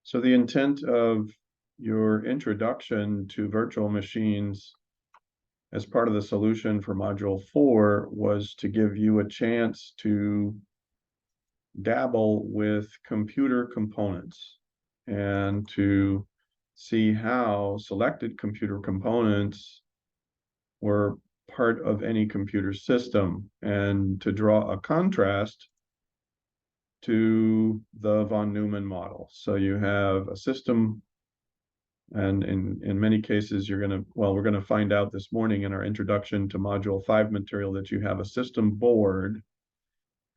So the intent of your introduction to virtual machines as part of the solution for Module 4 was to give you a chance to dabble with computer components and to see how selected computer components were part of any computer system and to draw a contrast to the von Neumann model. So you have a system, and in many cases, we're gonna find out this morning in our introduction to Module 5 material that you have a system board,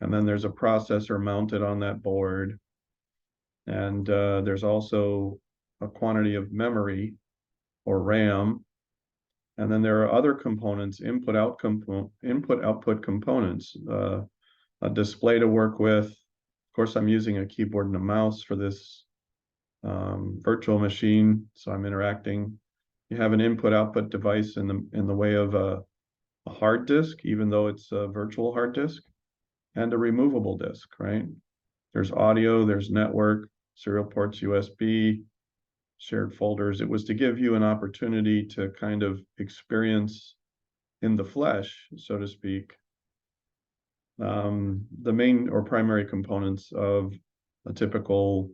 and then there's a processor mounted on that board, and there's also a quantity of memory or RAM, and then there are other components, input-output components, a display to work with. Of course, I'm using a keyboard and a mouse for this virtual machine, so I'm interacting. You have an input-output device in the way of a hard disk, even though it's a virtual hard disk, and a removable disk, right? There's audio, there's network, serial ports, USB, shared folders. It was to give you an opportunity to kind of experience in the flesh, so to speak, the main or primary components of a typical,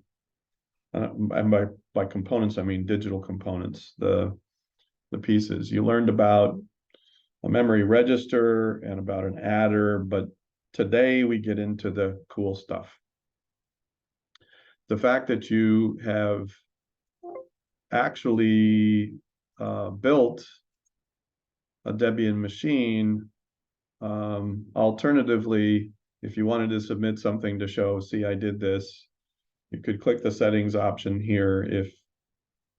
and by components, I mean digital components, the pieces. You learned about a memory register and about an adder, but today we get into the cool stuff. The fact that you have actually built a Debian machine. Alternatively, if you wanted to submit something to show, see, I did this, you could click the settings option here.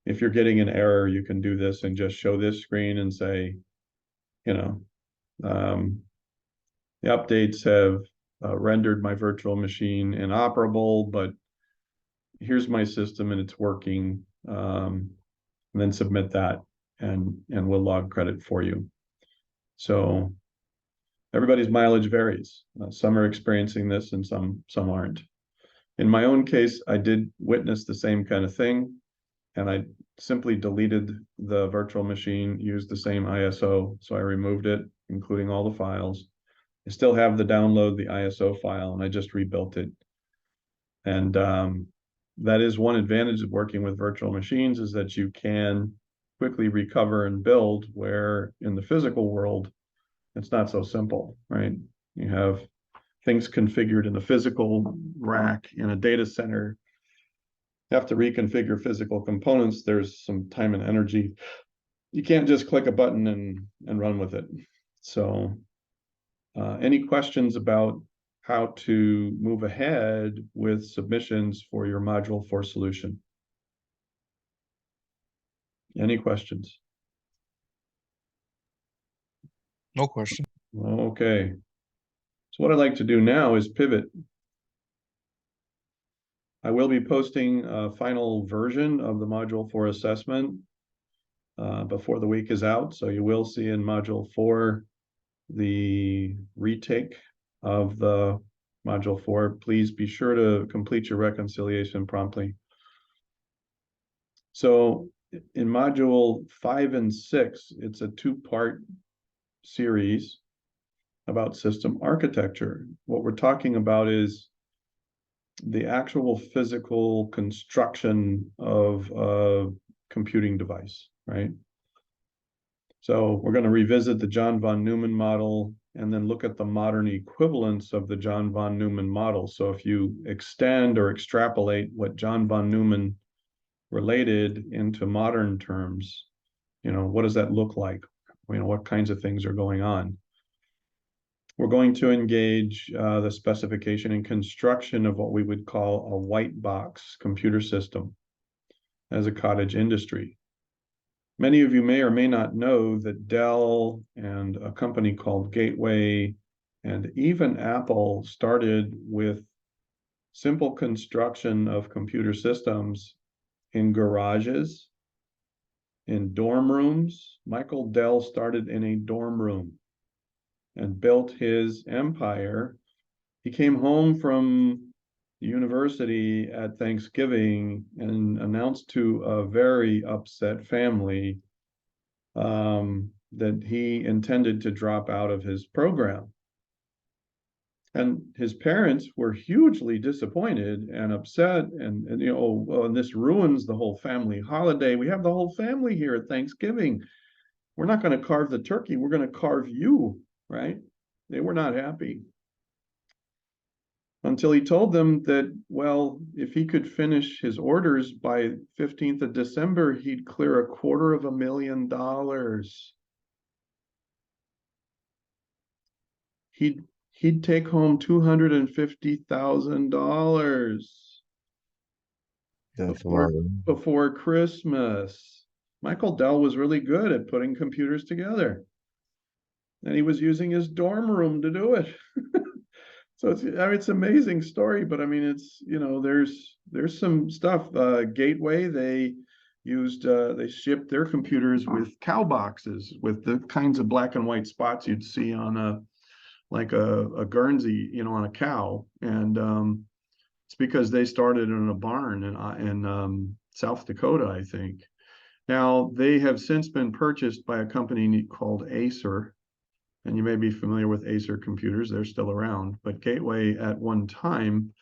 If you're getting an error, you can do this and just show this screen and say, the updates have rendered my virtual machine inoperable, but here's my system and it's working. And then submit that, and we'll log credit for you. So everybody's mileage varies. Some are experiencing this and some aren't. In my own case, I did witness the same kind of thing, and I simply deleted the virtual machine, used the same ISO, so I removed it, including all the files. I still have the download, the ISO file, and I just rebuilt it. And that is one advantage of working with virtual machines, is that you can quickly recover and build, where in the physical world, it's not so simple, right? You have things configured in the physical rack in a data center. You have to reconfigure physical components. There's some time and energy. You can't just click a button and run with it. So any questions about how to move ahead with submissions for your Module 4 solution? Any questions? No question. Okay. So what I'd like to do now is pivot. I will be posting a final version of the Module 4 assessment before the week is out. So you will see in Module 4 the retake of the Module 4. Please be sure to complete your reconciliation promptly. So in Module 5 and 6, it's a two-part series about system architecture. What we're talking about is the actual physical construction of a computing device, right? So we're going to revisit the John von Neumann model and then look at the modern equivalents of the John von Neumann model. So if you extend or extrapolate what John von Neumann related into modern terms, what does that look like? What kinds of things are going on? We're going to engage the specification and construction of what we would call a white box computer system as a cottage industry. Many of you may or may not know that Dell and a company called Gateway and even Apple started with simple construction of computer systems in garages, in dorm rooms. Michael Dell started in a dorm room and built his empire. He came home from university at Thanksgiving and announced to a very upset family that he intended to drop out of his program. And his parents were hugely disappointed and upset, and you know, oh, well, and this ruins the whole family holiday. We have the whole family here at Thanksgiving. We're not going to carve the turkey. We're going to carve you, right? They were not happy until he told them that, well, if he could finish his orders by 15th of December, he'd clear $250,000. He'd take home $250,000 That's a lot. before Christmas. Michael Dell was really good at putting computers together, and he was using his dorm room to do it. So it's, I mean, it's an amazing story, but I mean, it's, you know, there's some stuff. Gateway, they shipped their computers with cow boxes with the kinds of black and white spots you'd see on a Guernsey, you know, on a cow, and it's because they started in a barn in South Dakota, I think. Now they have since been purchased by a company called Acer, and you may be familiar with Acer computers. They're still around, but Gateway at one time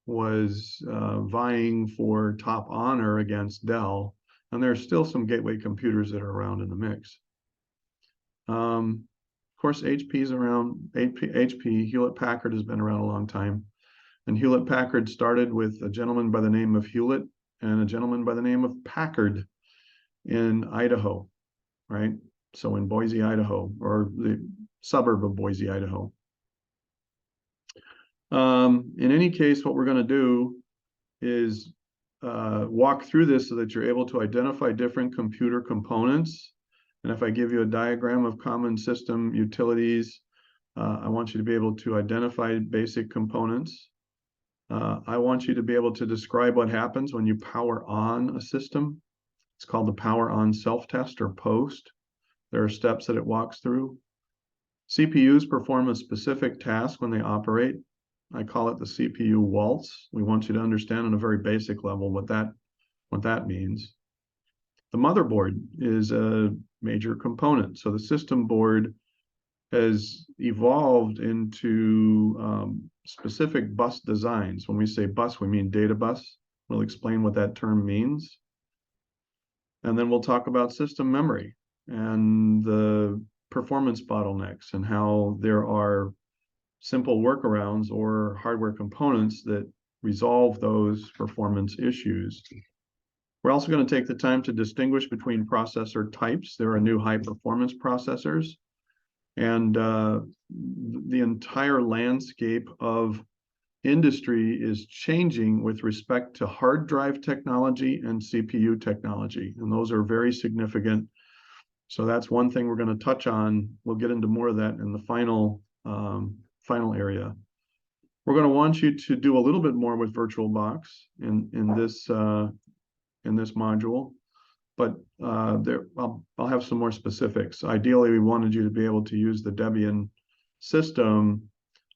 was vying for top honor against Dell, and there's still some Gateway computers that are around in the mix. Of course, HP's around. HP, Hewlett Packard, has been around a long time, and Hewlett Packard started with a gentleman by the name of Hewlett and a gentleman by the name of Packard in Idaho, right? So in Boise, Idaho, or the suburb of Boise, Idaho. In any case, what we're going to do is walk through this so that you're able to identify different computer components. And if I give you a diagram of common system utilities, I want you to be able to identify basic components. I want you to be able to describe what happens when you power on a system. It's called the power on self-test or POST. There are steps that it walks through. CPUs perform a specific task when they operate. I call it the CPU waltz. We want you to understand on a very basic level what that means. The motherboard is a major component. So the system board has evolved into specific bus designs. When we say bus, we mean data bus. We'll explain what that term means. And then we'll talk about system memory and the performance bottlenecks and how there are simple workarounds or hardware components that resolve those performance issues. We're also going to take the time to distinguish between processor types. There are new high performance processors, and the entire landscape of industry is changing with respect to hard drive technology and CPU technology, and those are very significant. So that's one thing we're going to touch on. We'll get into more of that in the final area. We're going to want you to do a little bit more with VirtualBox in this module, but I'll have some more specifics. Ideally, we wanted you to be able to use the Debian system.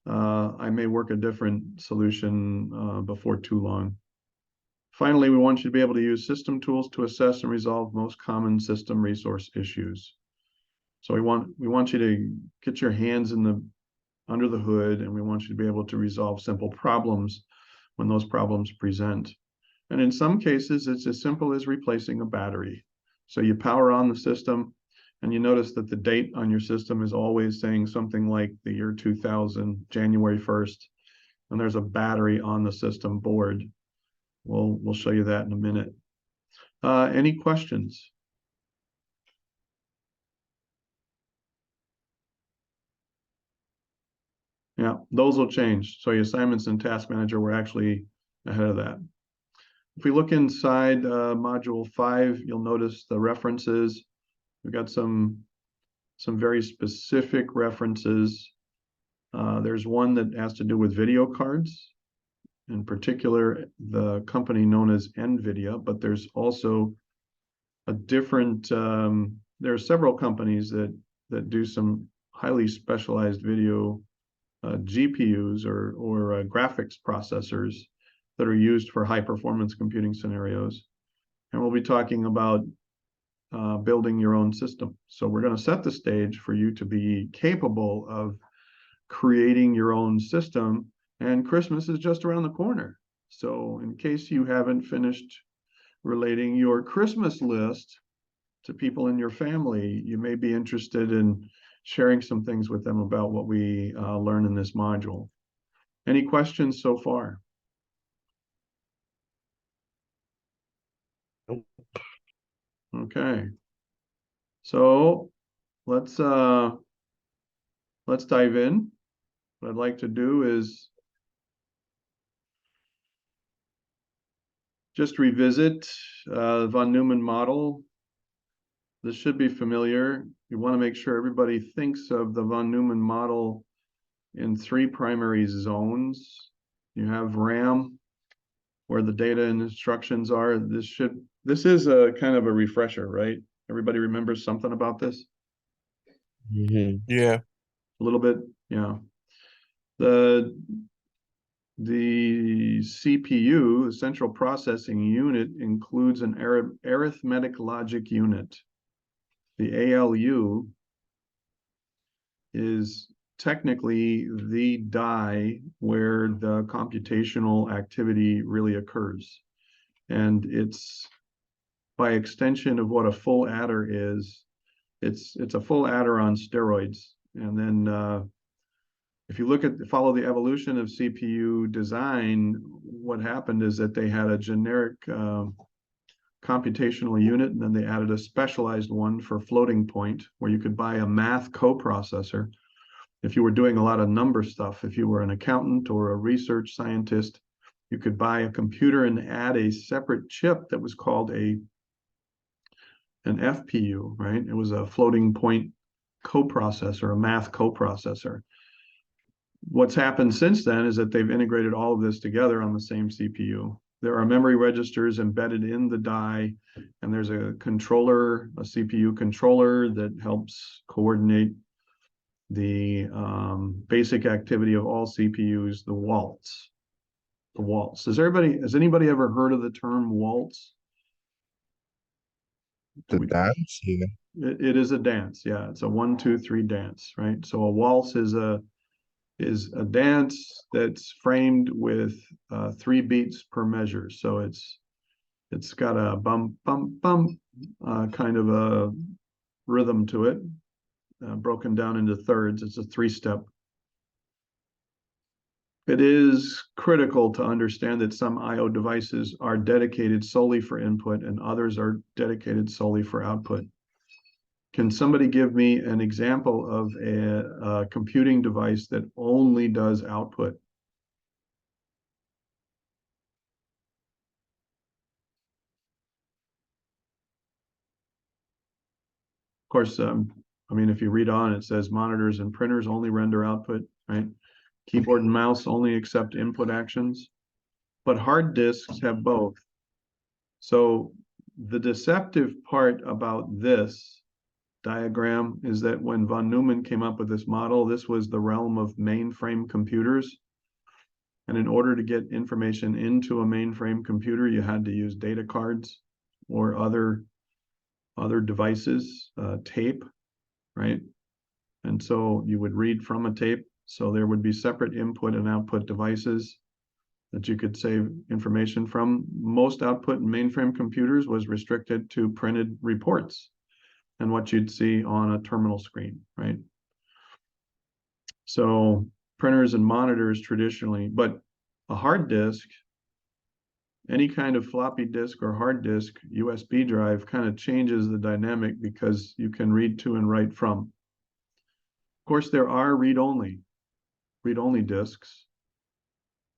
I may work a different solution before too long. Finally, we want you to be able to use system tools to assess and resolve most common system resource issues. So we want you to get your hands under the hood, and we want you to be able to resolve simple problems when those problems present. And in some cases, it's as simple as replacing a battery. So you power on the system, and you notice that the date on your system is always saying something like the year 2000, January 1st, and there's a battery on the system board. We'll show you that in a minute. Any questions? Yeah, those will change. So your assignments and task manager, we're actually ahead of that. If we look inside module 5, you'll notice the references. We've got some very specific references. There's one that has to do with video cards, in particular, the company known as NVIDIA, but there's also a different, there are several companies that do some highly specialized video GPUs or graphics processors, that are used for high performance computing scenarios. And we'll be talking about building your own system. So we're going to set the stage for you to be capable of creating your own system. And Christmas is just around the corner. So in case you haven't finished relating your Christmas list to people in your family, you may be interested in sharing some things with them about what we learn in this module. Any questions so far? Nope. Okay. So let's dive in. What I'd like to do is just revisit von Neumann model. This should be familiar. You want to make sure everybody thinks of the von Neumann model in three primary zones. You have RAM, where the data and instructions are. This is a kind of a refresher, right? Everybody remembers something about this? Yeah. A little bit, yeah. The CPU, the central processing unit, includes an arithmetic logic unit. The ALU is technically the die where the computational activity really occurs. And it's by extension of what a full adder is. It's a full adder on steroids. And then if you follow the evolution of CPU design, what happened is that they had a generic computational unit, and then they added a specialized one for floating point, where you could buy a math coprocessor. If you were doing a lot of number stuff, if you were an accountant or a research scientist, you could buy a computer and add a separate chip that was called an FPU, right? It was a floating point coprocessor, a math coprocessor. What's happened since then is that they've integrated all of this together on the same CPU. There are memory registers embedded in the die, and there's a controller, a CPU controller that helps coordinate the basic activity of all CPUs, the waltz. The waltz. Has anybody ever heard of the term waltz? The dance, yeah. It is a dance, yeah. It's a 1, 2, 3 dance, right? So a waltz is a dance that's framed with 3 beats per measure. So it's got a bum bum bum kind of a rhythm to it, broken down into thirds. It's a 3-step. It is critical to understand that some I/O devices are dedicated solely for input and others are dedicated solely for output. Can somebody give me an example of a computing device that only does output? Of course, I mean, if you read on, it says monitors and printers only render output, right? Keyboard and mouse only accept input actions, but hard disks have both. So the deceptive part about this diagram is that when von Neumann came up with this model, this was the realm of mainframe computers. And in order to get information into a mainframe computer, you had to use data cards or other devices, tape, right? And so you would read from a tape. So there would be separate input and output devices that you could save information from. Most output in mainframe computers was restricted to printed reports and what you'd see on a terminal screen, right? So printers and monitors traditionally, but a hard disk, any kind of floppy disk or hard disk, USB drive kind of changes the dynamic because you can read to and write from. Of course, there are read-only disks,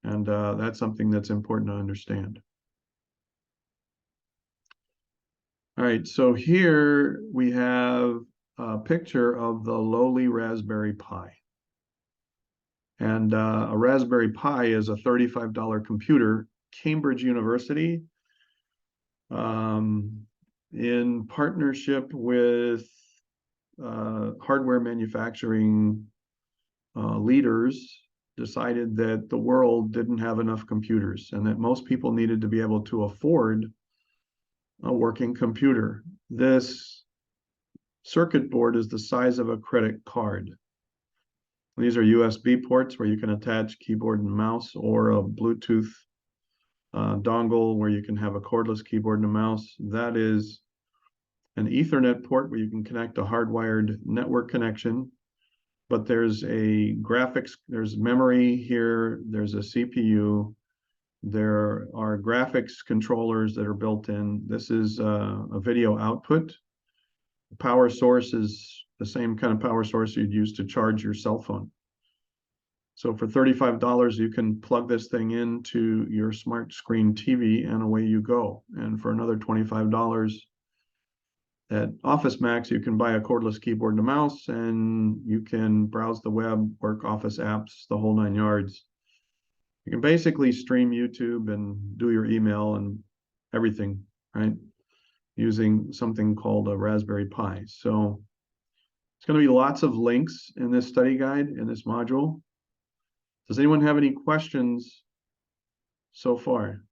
and that's something that's important to understand. All right, so here we have a picture of the lowly Raspberry Pi. And a Raspberry Pi is a $35 computer. Cambridge University, in partnership with hardware manufacturing leaders, decided that the world didn't have enough computers and that most people needed to be able to afford a working computer. This circuit board is the size of a credit card. These are USB ports where you can attach keyboard and mouse, or a Bluetooth dongle where you can have a cordless keyboard and a mouse. That is an Ethernet port where you can connect a hardwired network connection. But there's a graphics, there's memory here, there's a CPU, there are graphics controllers that are built in. This is a video output. The power source is the same kind of power source you'd use to charge your cell phone. So for $35, you can plug this thing into your smart screen TV and away you go. And for another $25 at Office Max, you can buy a cordless keyboard and a mouse, and you can browse the web, work Office apps, the whole 9 yards. You can basically stream YouTube and do your email and everything, right? Using something called a Raspberry Pi. So it's going to be lots of links in this study guide, in this module. Does anyone have any questions so far?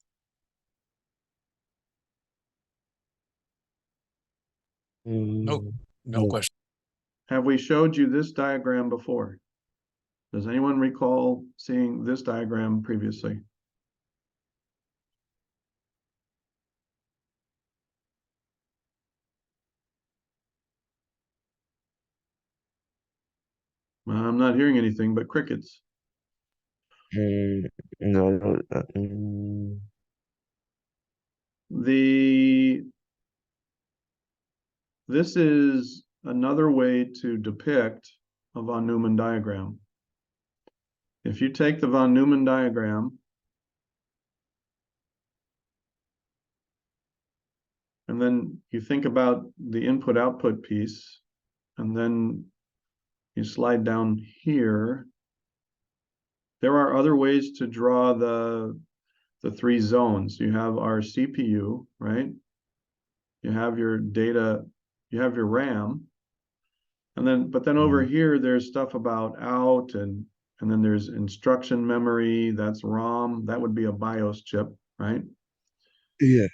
No, Mm, no no. question. Have we showed you this diagram before? Does anyone recall seeing this diagram previously? I'm not hearing anything but crickets. No, no, This is another way to depict a von Neumann diagram. If you take the von Neumann diagram and then you think about the input-output piece, and then you slide down here, there are other ways to draw the 3 zones. You have our CPU, right? You have your data, you have your RAM, but then over here there's stuff about out, and then there's instruction memory, that's ROM, that would be a BIOS chip, right? yeah.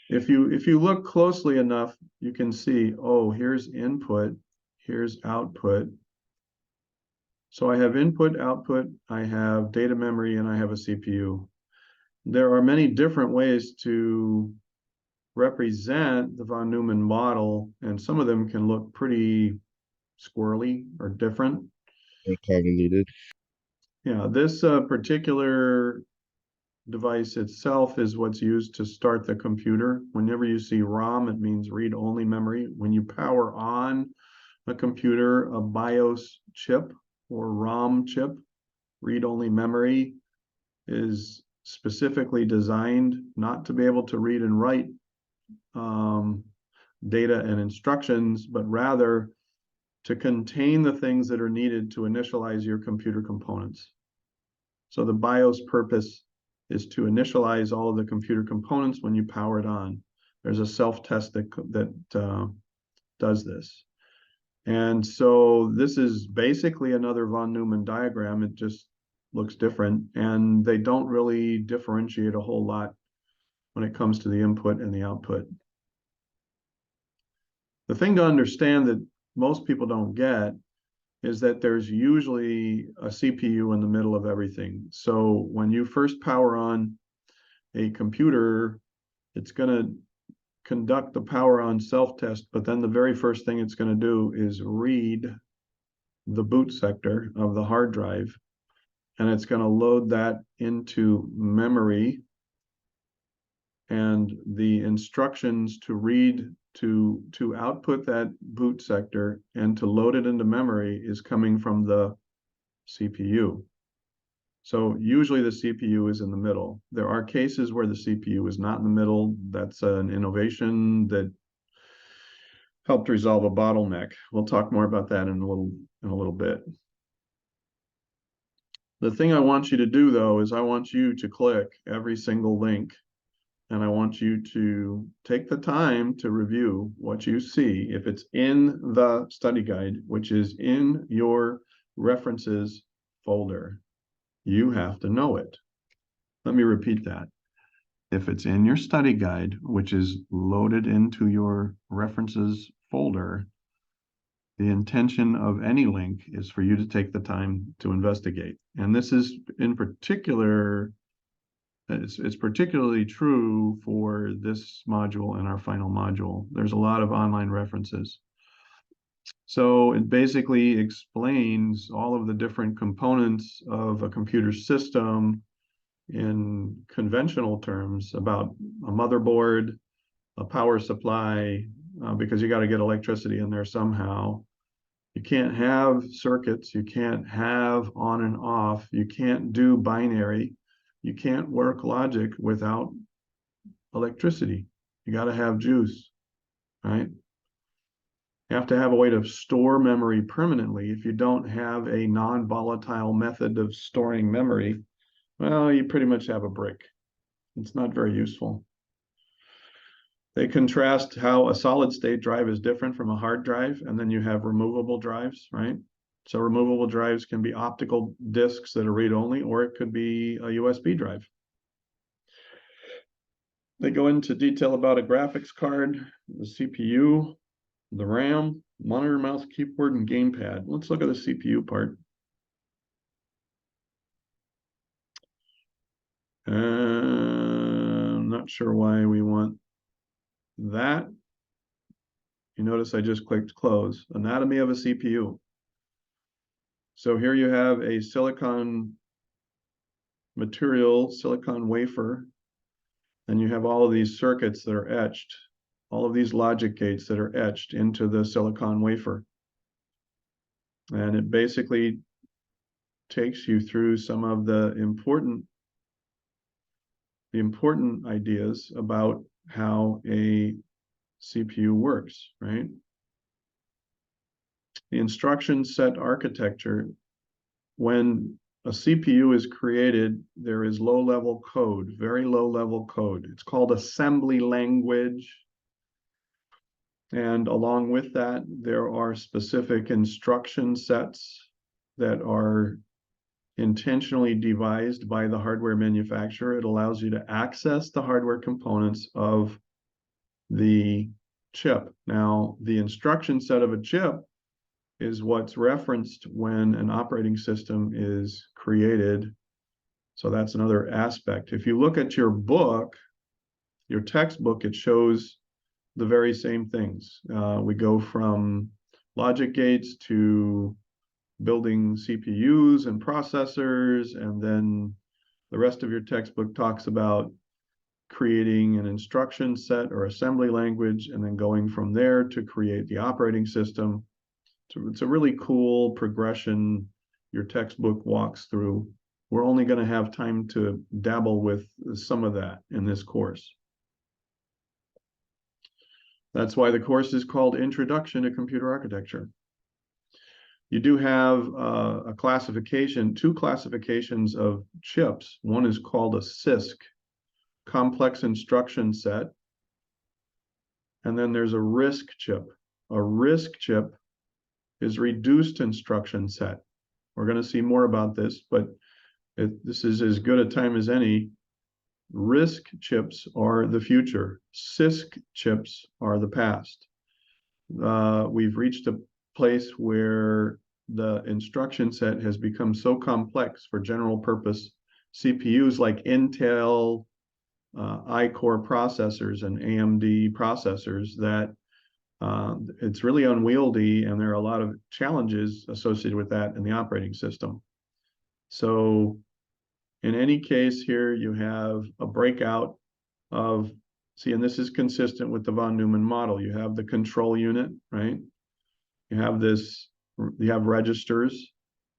If you look closely enough, you can see, oh, here's input, here's output. So I have input, output, I have data memory, and I have a CPU. There are many different ways to represent the von Neumann model, and some of them can look pretty squirrely or different. Or convoluted. Yeah, this particular device itself is what's used to start the computer. Whenever you see ROM, it means read-only memory. When you power on a computer, a BIOS chip or ROM chip, read-only memory, is specifically designed not to be able to read and write data and instructions, but rather to contain the things that are needed to initialize your computer components. So the BIOS purpose is to initialize all of the computer components when you power it on. There's a self-test that does this. And so this is basically another von Neumann diagram. It just looks different, and they don't really differentiate a whole lot when it comes to the input and the output. The thing to understand that most people don't get is that there's usually a CPU in the middle of everything. So when you first power on a computer, it's going to conduct the power on self-test, but then the very first thing it's going to do is read the boot sector of the hard drive, and it's going to load that into memory, and the instructions to read to output that boot sector and to load it into memory is coming from the CPU. So usually the CPU is in the middle. There are cases where the CPU is not in the middle. That's an innovation that helped resolve a bottleneck. We'll talk more about that in a little bit. The thing I want you to do, though, is I want you to click every single link, and I want you to take the time to review what you see. If it's in the study guide, which is in your references folder, you have to know it. Let me repeat that. If it's in your study guide, which is loaded into your references folder, the intention of any link is for you to take the time to investigate. And this is in particular, it's particularly true for this module and our final module. There's a lot of online references. So it basically explains all of the different components of a computer system in conventional terms about a motherboard, a power supply, because you got to get electricity in there somehow. You can't have circuits, you can't have on and off, you can't do binary, you can't work logic without electricity. You got to have juice, right? You have to have a way to store memory permanently. If you don't have a non-volatile method of storing memory, well, you pretty much have a brick. It's not very useful. They contrast how a solid state drive is different from a hard drive, and then you have removable drives, right? So removable drives can be optical disks that are read-only, or it could be a USB drive. They go into detail about a graphics card, the CPU, the RAM, monitor, mouse, keyboard, and gamepad. Let's look at the CPU part. I'm not sure why we want that. You notice I just clicked close. Anatomy of a CPU. So here you have a silicon material, silicon wafer, and you have all of these circuits that are etched, all of these logic gates that are etched into the silicon wafer. And it basically takes you through some of the important ideas about how a CPU works, right? The instruction set architecture, when a CPU is created, there is low-level code, very low-level code. It's called assembly language. And along with that, there are specific instruction sets that are intentionally devised by the hardware manufacturer. It allows you to access the hardware components of the chip. Now, the instruction set of a chip is what's referenced when an operating system is created. So that's another aspect. If you look at your book, your textbook, it shows the very same things. We go from logic gates to building CPUs and processors, and then the rest of your textbook talks about creating an instruction set or assembly language, and then going from there to create the operating system. So it's a really cool progression your textbook walks through. We're only going to have time to dabble with some of that in this course. That's why the course is called Introduction to Computer Architecture. You do have a classification, two classifications of chips. One is called a CISC, Complex Instruction Set. And then there's a RISC chip. A RISC chip is Reduced Instruction Set. We're going to see more about this, but this is as good a time as any. RISC chips are the future. CISC chips are the past. We've reached a place where the instruction set has become so complex for general purpose CPUs like Intel, I-Core processors and AMD processors that it's really unwieldy, and there are a lot of challenges associated with that in the operating system. So in any case here, you have a breakout of, see, and this is consistent with the von Neumann model. You have the control unit, right? You have registers,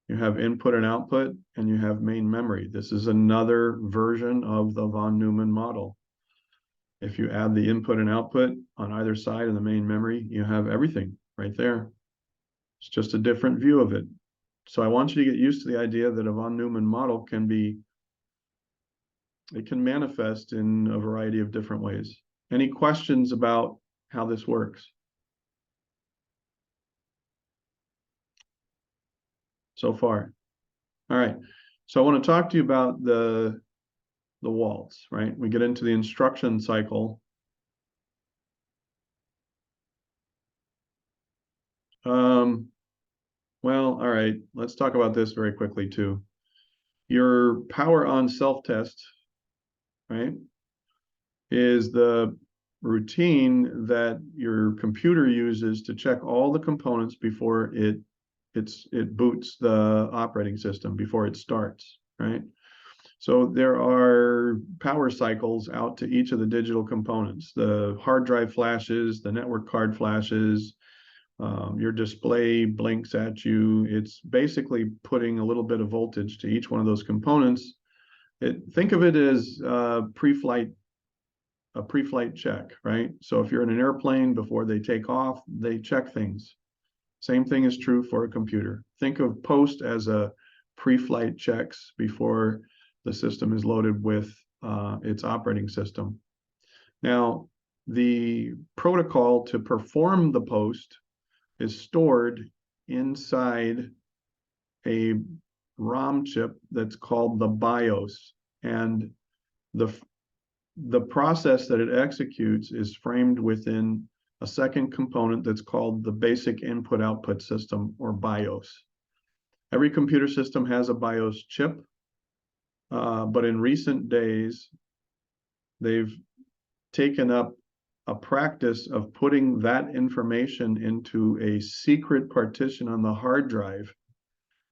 you have input and output, and you have main memory. This is another version of the von Neumann model. If you add the input and output on either side of the main memory, you have everything right there. It's just a different view of it. So I want you to get used to the idea that a von Neumann model can manifest in a variety of different ways. Any questions about how this works so far? All right. So I want to talk to you about the walls, right? We get into the instruction cycle. Well, all right, let's talk about this very quickly too. Your power on self-test, right, is the routine that your computer uses to check all the components before it boots the operating system, before it starts, right? So there are power cycles out to each of the digital components, the hard drive flashes, the network card flashes, your display blinks at you. It's basically putting a little bit of voltage to each one of those components. Think of it as a pre-flight check, right? So if you're in an airplane, before they take off, they check things. Same thing is true for a computer. Think of post as a pre-flight checks before the system is loaded with its operating system. Now, the protocol to perform the post is stored inside a ROM chip that's called the BIOS. And the process that it executes is framed within a second component that's called the basic input output system, or BIOS. Every computer system has a BIOS chip, but in recent days, they've taken up a practice of putting that information into a secret partition on the hard drive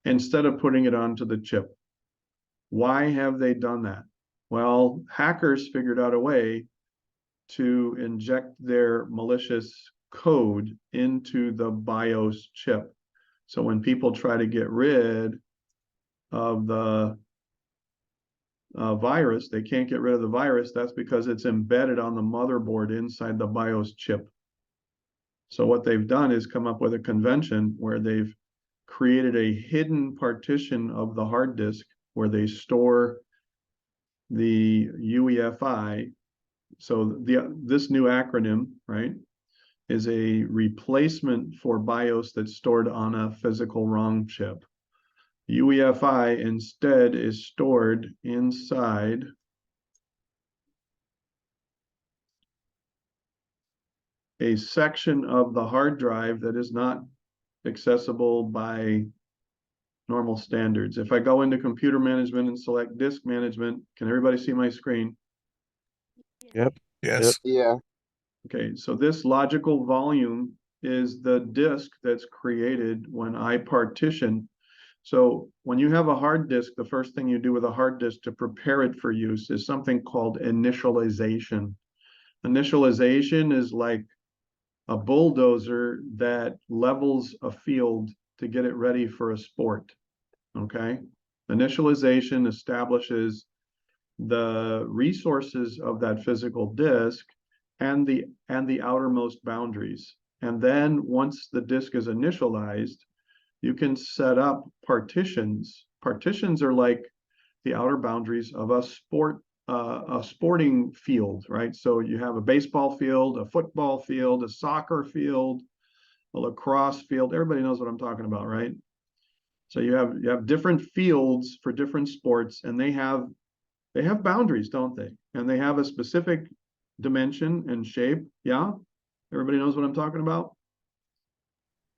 instead of putting it onto the chip. Why have they done that? Well, hackers figured out a way to inject their malicious code into the BIOS chip. So when people try to get rid of the virus, they can't get rid of the virus. That's because it's embedded on the motherboard inside the BIOS chip. So what they've done is come up with a convention where they've created a hidden partition of the hard disk where they store the UEFI. So this new acronym, right, is a replacement for BIOS that's stored on a physical ROM chip. UEFI instead is stored inside a section of the hard drive that is not accessible by normal standards. If I go into computer management and select disk management, can everybody see my screen? Yep. Yes. Yeah. Okay, so this logical volume is the disk that's created when I partition. So when you have a hard disk, the first thing you do with a hard disk to prepare it for use is something called initialization. Initialization is like a bulldozer that levels a field to get it ready for a sport. Okay. Initialization establishes the resources of that physical disk and the outermost boundaries. And then once the disk is initialized, you can set up partitions. Partitions are like the outer boundaries of a sporting field, right? So you have a baseball field, a football field, a soccer field, a lacrosse field. Everybody knows what I'm talking about, right? So you have different fields for different sports, and they have boundaries, don't they? And they have a specific dimension and shape. Yeah, everybody knows what I'm talking about.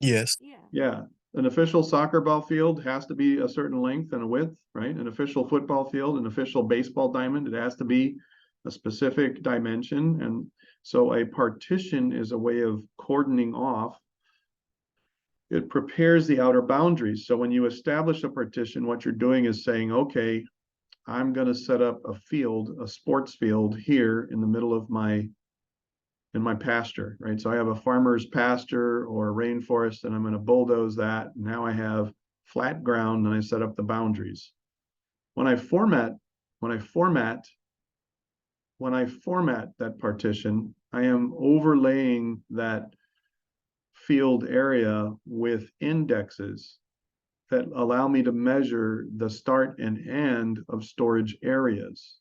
Yes. Yeah, an official soccer ball field has to be a certain length and a width, right? An official football field, an official baseball diamond, it has to be a specific dimension. And so a partition is a way of cordoning off. It prepares the outer boundaries. So when you establish a partition, what you're doing is saying, okay, I'm going to set up a field, a sports field here in the middle of my pasture, right? So I have a farmer's pasture or a rainforest, and I'm going to bulldoze that. Now I have flat ground, and I set up the boundaries. When I format that partition, I am overlaying that field area with indexes that allow me to measure the start and end of storage areas.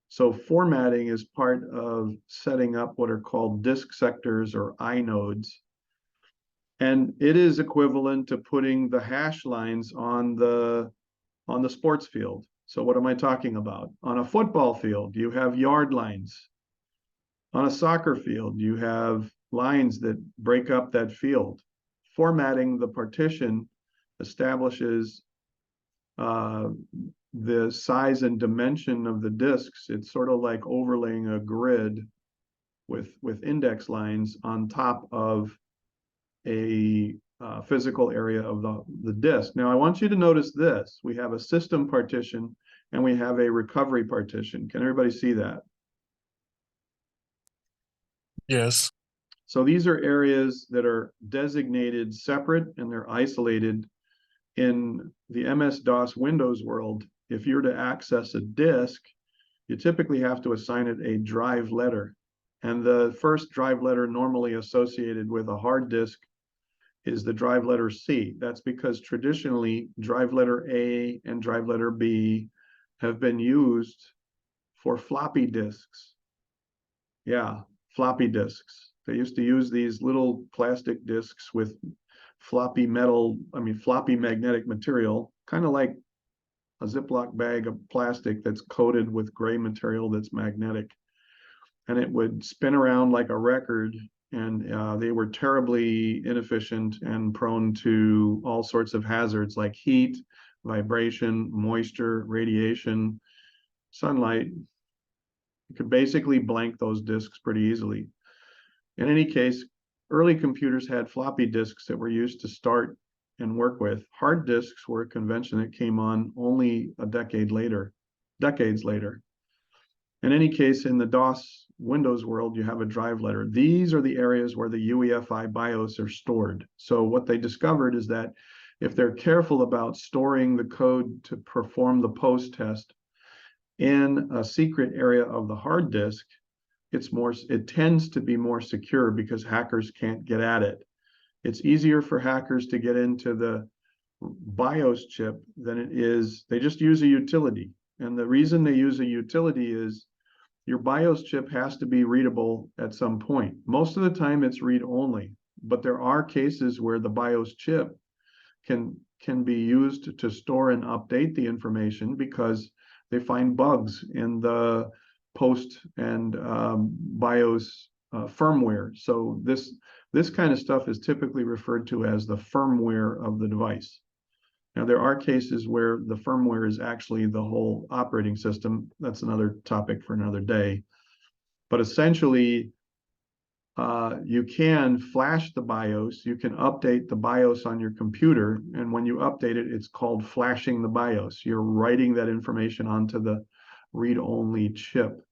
So formatting is part of setting up what are called disk sectors or inodes. And it is equivalent to putting the hash lines on the on the sports field. So what am I talking about? On a football field, you have yard lines. On a soccer field, you have lines that break up that field. Formatting the partition establishes the size and dimension of the disks. It's sort of like overlaying a grid with index lines on top of a physical area of the disk. Now, I want you to notice this. We have a system partition and we have a recovery partition. Can everybody see that? Yes. So these are areas that are designated separate and they're isolated. In the MS-DOS Windows world, if you're to access a disk, you typically have to assign it a drive letter. And the first drive letter normally associated with a hard disk is the drive letter C. That's because traditionally drive letter A and drive letter B have been used for floppy disks. Yeah, floppy disks. They used to use these little plastic disks with floppy magnetic material, kind of like a Ziploc bag of plastic that's coated with gray material that's magnetic. And it would spin around like a record, and they were terribly inefficient and prone to all sorts of hazards like heat, vibration, moisture, radiation, sunlight. You could basically blank those disks pretty easily. In any case, early computers had floppy disks that were used to start and work with. Hard disks were a convention that came on only decades later. In any case, in the DOS Windows world, you have a drive letter. These are the areas where the UEFI BIOS are stored. So what they discovered is that if they're careful about storing the code to perform the post test in a secret area of the hard disk, it tends to be more secure because hackers can't get at it. It's easier for hackers to get into the BIOS chip than it is, they just use a utility. And the reason they use a utility is your BIOS chip has to be readable at some point. Most of the time it's read only, but there are cases where the BIOS chip can be used to store and update the information because they find bugs in the post and BIOS firmware. So this kind of stuff is typically referred to as the firmware of the device. Now, there are cases where the firmware is actually the whole operating system. That's another topic for another day. But essentially, you can flash the BIOS. You can update the BIOS on your computer. And when you update it, it's called flashing the BIOS. You're writing that information onto the read-only chip.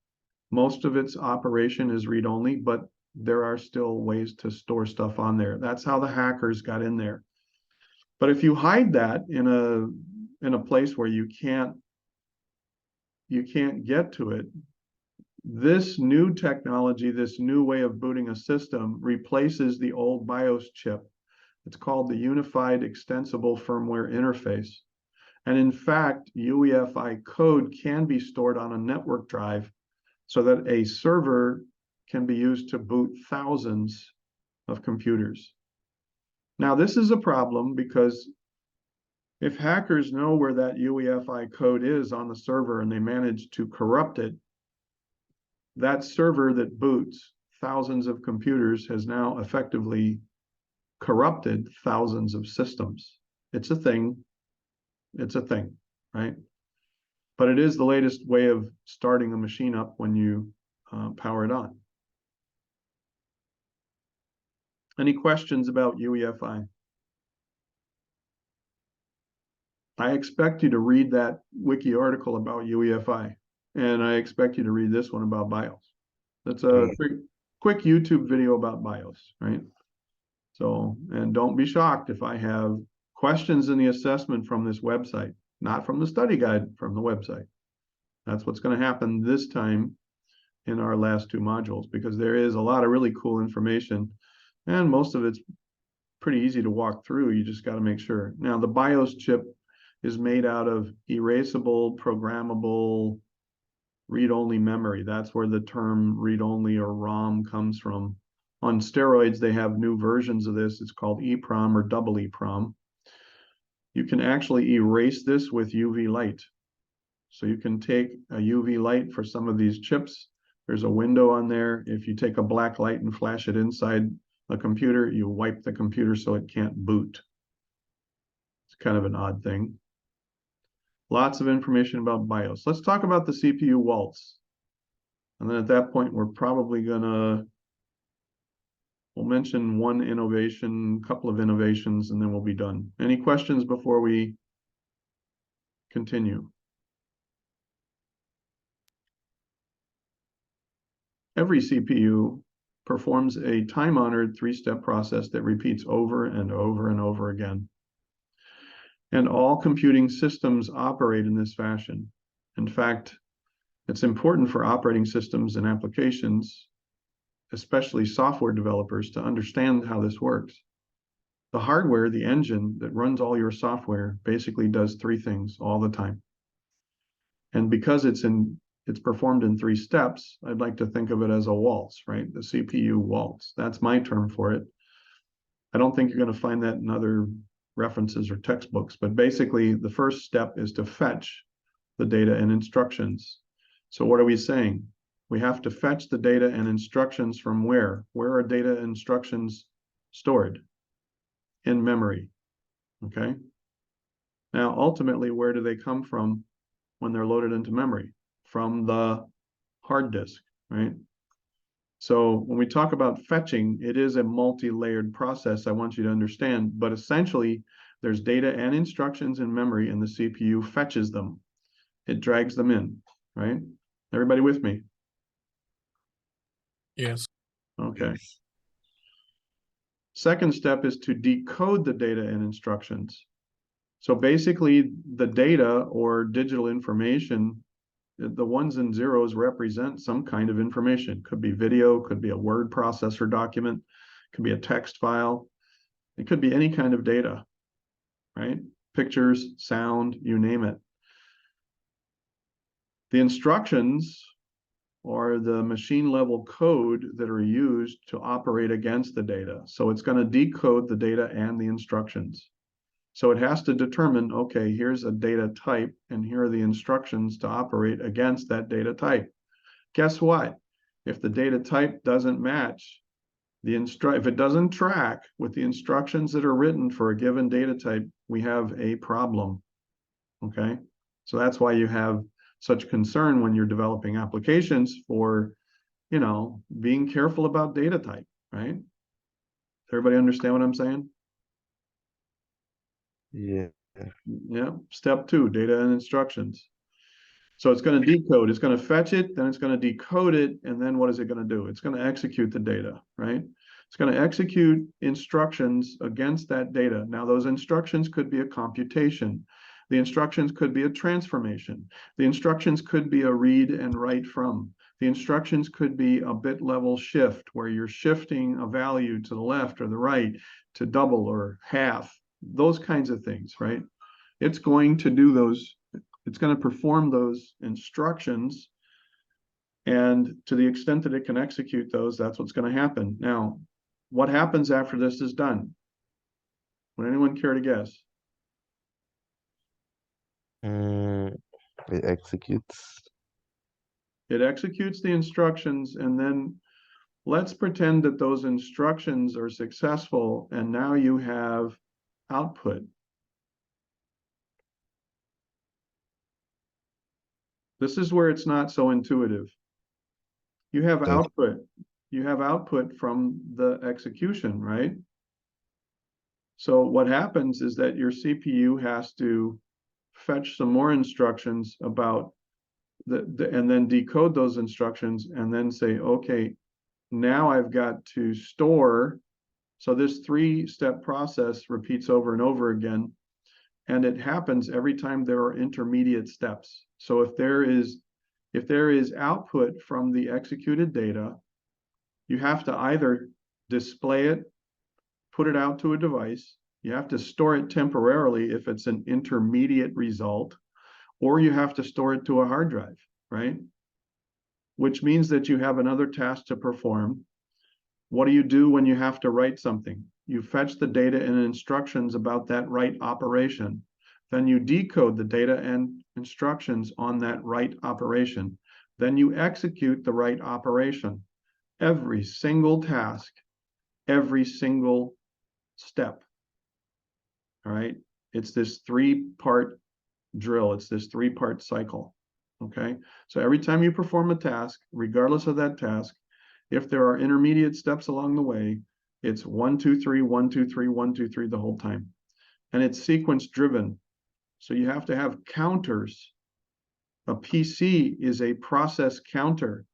Most of its operation is read-only, but there are still ways to store stuff on there. That's how the hackers got in there. But if you hide that in a place where you can't get to it, this new technology, this new way of booting a system replaces the old BIOS chip. It's called the Unified Extensible Firmware Interface. And in fact, UEFI code can be stored on a network drive so that a server can be used to boot thousands of computers. Now, this is a problem because if hackers know where that UEFI code is on the server and they manage to corrupt it, that server that boots thousands of computers has now effectively corrupted thousands of systems. It's a thing. It's a thing, right? But it is the latest way of starting a machine up when you power it on. Any questions about UEFI? I expect you to read that wiki article about UEFI, and I expect you to read this one about BIOS. That's a quick YouTube video about BIOS, right? So, and don't be shocked if I have questions in the assessment from this website, not from the study guide, from the website. That's what's going to happen this time in our last two modules, because there is a lot of really cool information, and most of it's pretty easy to walk through. You just got to make sure. Now, the BIOS chip is made out of erasable, programmable, read-only memory. That's where the term read-only or ROM comes from. On steroids, they have new versions of this. It's called EEPROM or double EEPROM. you can actually erase this with UV light. So you can take a UV light for some of these chips. There's a window on there. If you take a black light and flash it inside a computer, you wipe the computer so it can't boot. It's kind of an odd thing. Lots of information about BIOS. Let's talk about the CPU waltz. And then at that point, we're probably we'll mention one innovation, couple of innovations, and then we'll be done. Any questions before we continue? Every CPU performs a time-honored three-step process that repeats over and over and over again. And all computing systems operate in this fashion. In fact, it's important for operating systems and applications, especially software developers, to understand how this works. The hardware, the engine that runs all your software, basically does three things all the time. And because it's performed in three steps, I'd like to think of it as a waltz, right? The CPU waltz. That's my term for it. I don't think you're going to find that in other references or textbooks, but basically the first step is to fetch the data and instructions. So what are we saying? We have to fetch the data and instructions from where? Where are data instructions stored? In memory, okay? Now, ultimately, where do they come from when they're loaded into memory? From the hard disk, right? So when we talk about fetching, it is a multi-layered process, I want you to understand, but essentially there's data and instructions in memory and the CPU fetches them. It drags them in, right? Everybody with me? Yes. Okay. Second step is to decode the data and instructions. So basically the data or digital information, the ones and zeros represent some kind of information. Could be video, could be a word processor document, could be a text file. It could be any kind of data, right? Pictures, sound, you name it. The instructions are the machine level code that are used to operate against the data. So it's going to decode the data and the instructions. So it has to determine, okay, here's a data type, and here are the instructions to operate against that data type. Guess what? If the data type doesn't match if it doesn't track with the instructions that are written for a given data type, we have a problem, okay? So that's why you have such concern when you're developing applications for, being careful about data type, right? Everybody understand what I'm saying? Yeah. Yeah. Step 2, data and instructions. So it's going to decode, it's going to fetch it, then it's going to decode it, and then what is it going to do? It's going to execute the data, right? It's going to execute instructions against that data. Now, those instructions could be a computation. The instructions could be a transformation. The instructions could be a read and write from. The instructions could be a bit level shift, where you're shifting a value to the left or the right to double or half, those kinds of things, right? It's going to do those. It's going to perform those instructions, and to the extent that it can execute those, that's what's going to happen. Now, what happens after this is done? Would anyone care to guess? It executes. It executes the instructions, and then let's pretend that those instructions are successful, and now you have output. This is where it's not so intuitive. You have Okay. output. You have output from the execution, right? So what happens is that your CPU has to fetch some more instructions about and then decode those instructions and then say, okay, now I've got to store. So this 3-step process repeats over and over again, and it happens every time there are intermediate steps. So if there is output from the executed data, you have to either display it, put it out to a device, you have to store it temporarily if it's an intermediate result, or you have to store it to a hard drive, right? Which means that you have another task to perform. What do you do when you have to write something? You fetch the data and instructions about that write operation. Then you decode the data and instructions on that write operation. Then you execute the write operation. Every single task, every single step. All right. It's this 3-part drill. It's this 3-part cycle. Okay. So every time you perform a task, regardless of that task, if there are intermediate steps along the way, it's 1, 2, 3, 1, 2, 3, 1, 2, 3 the whole time. And it's sequence driven. So you have to have counters. A PC is a process counter.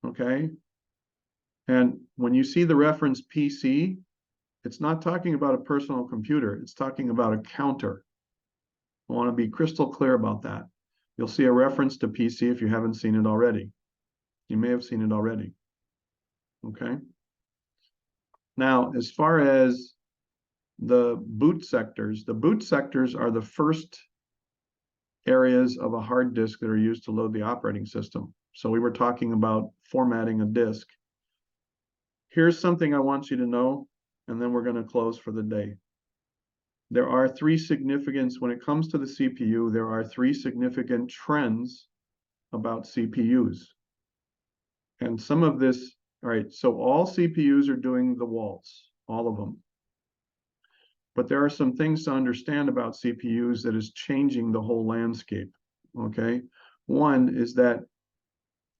Okay. And when you see the reference PC, it's not talking about a personal computer. It's talking about a counter. I want to be crystal clear about that. You'll see a reference to PC if you haven't seen it already. You may have seen it already. Okay. Now, as far as the boot sectors are the first areas of a hard disk that are used to load the operating system. So we were talking about formatting a disk. Here's something I want you to know, and then we're going to close for the day. There are 3 significant, when it comes to the CPU, there are 3 significant trends about CPUs. And some of this, all right, so all CPUs are doing the waltz, all of them. But there are some things to understand about CPUs that is changing the whole landscape, okay? One is that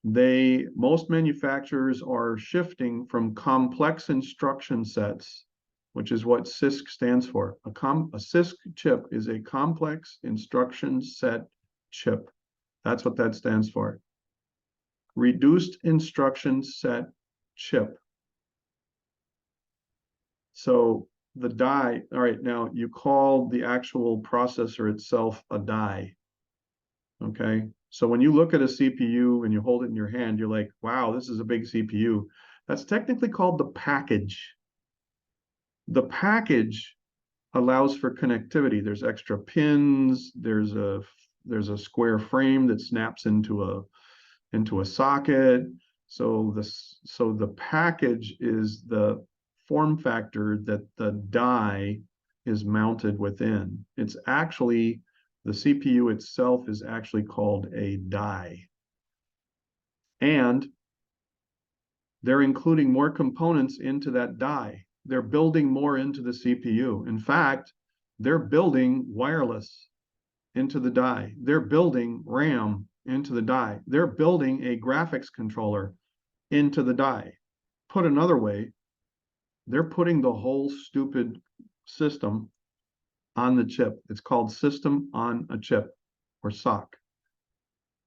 most manufacturers are shifting from complex instruction sets, which is what CISC stands for. A CISC chip is a complex instruction set chip. That's what that stands for. Reduced instruction set chip. So the die, all right, now you call the actual processor itself a die. Okay. So when you look at a CPU and you hold it in your hand, you're like, wow, this is a big CPU. That's technically called the package. The package allows for connectivity. There's extra pins, there's a square frame that snaps into a socket. So the package is the form factor that the die is mounted within. It's actually, the CPU itself is actually called a die. And they're including more components into that die. They're building more into the CPU. In fact, they're building wireless into the die. They're building RAM into the die. They're building a graphics controller into the die. Put another way, they're putting the whole stupid system on the chip. It's called System on a Chip, or SoC.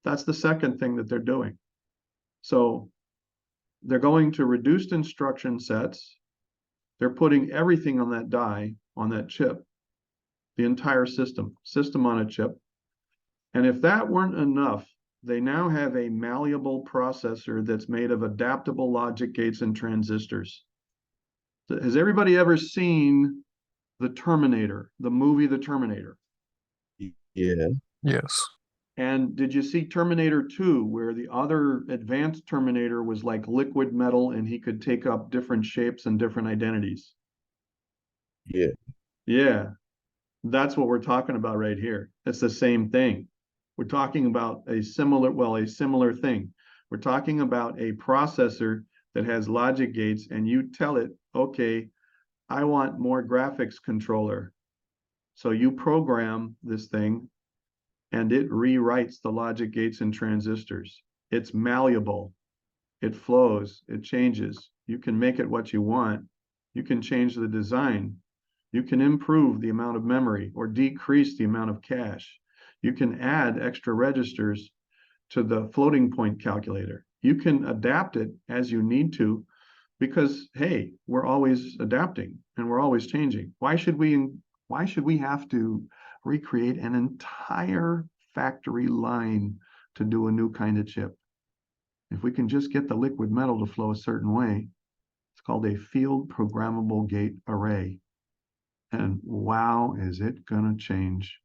That's the second thing that they're doing. So they're going to reduced instruction sets. They're putting everything on that die, on that chip, the entire system on a chip. And if that weren't enough, they now have a malleable processor that's made of adaptable logic gates and transistors. Has everybody ever seen The Terminator, the movie The Terminator? Yeah. Yes. And did you see Terminator 2, where the other advanced Terminator was like liquid metal and he could take up different shapes and different identities? Yeah. Yeah, that's what we're talking about right here. It's the same thing. We're talking about a similar thing. We're talking about a processor that has logic gates, and you tell it, okay, I want more graphics controller. So you program this thing and it rewrites the logic gates and transistors. It's malleable. It flows. It changes. You can make it what you want. You can change the design. You can improve the amount of memory or decrease the amount of cache. You can add extra registers to the floating point calculator. You can adapt it as you need to, because, hey, we're always adapting and we're always changing. Why should we have to recreate an entire factory line to do a new kind of chip? If we can just get the liquid metal to flow a certain way, it's called a field programmable gate array. And wow, is it gonna change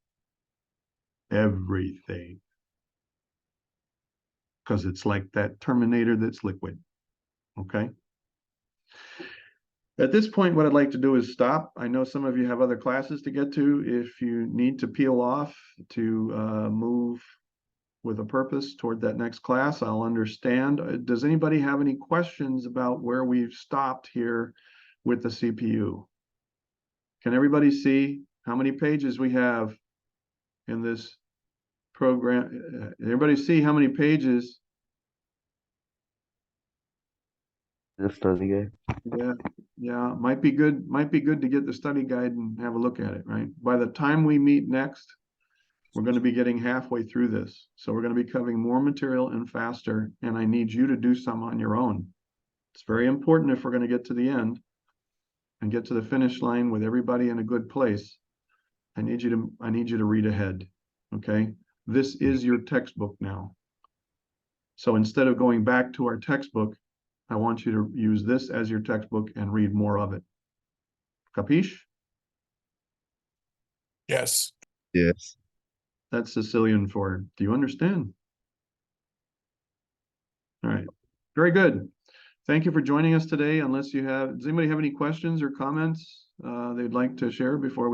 everything? Because it's like that Terminator that's liquid. Okay. At this point, what I'd like to do is stop. I know some of you have other classes to get to. If you need to peel off to move with a purpose toward that next class, I'll understand. Does anybody have any questions about where we've stopped here with the CPU? Can everybody see how many pages we have in this program? Everybody see how many pages? The study guide. Yeah, yeah, might be good to get the study guide and have a look at it, right? By the time we meet next, we're going to be getting halfway through this. So we're going to be covering more material and faster, and I need you to do some on your own. It's very important if we're going to get to the end and get to the finish line with everybody in a good place. I need you to read ahead. Okay? This is your textbook now. So instead of going back to our textbook, I want you to use this as your textbook and read more of it. Capiche? Yes. Yes. That's Sicilian for, do you understand? All right. Very good. Thank you for joining us today. Unless you have, does anybody have any questions or comments they'd like to share before we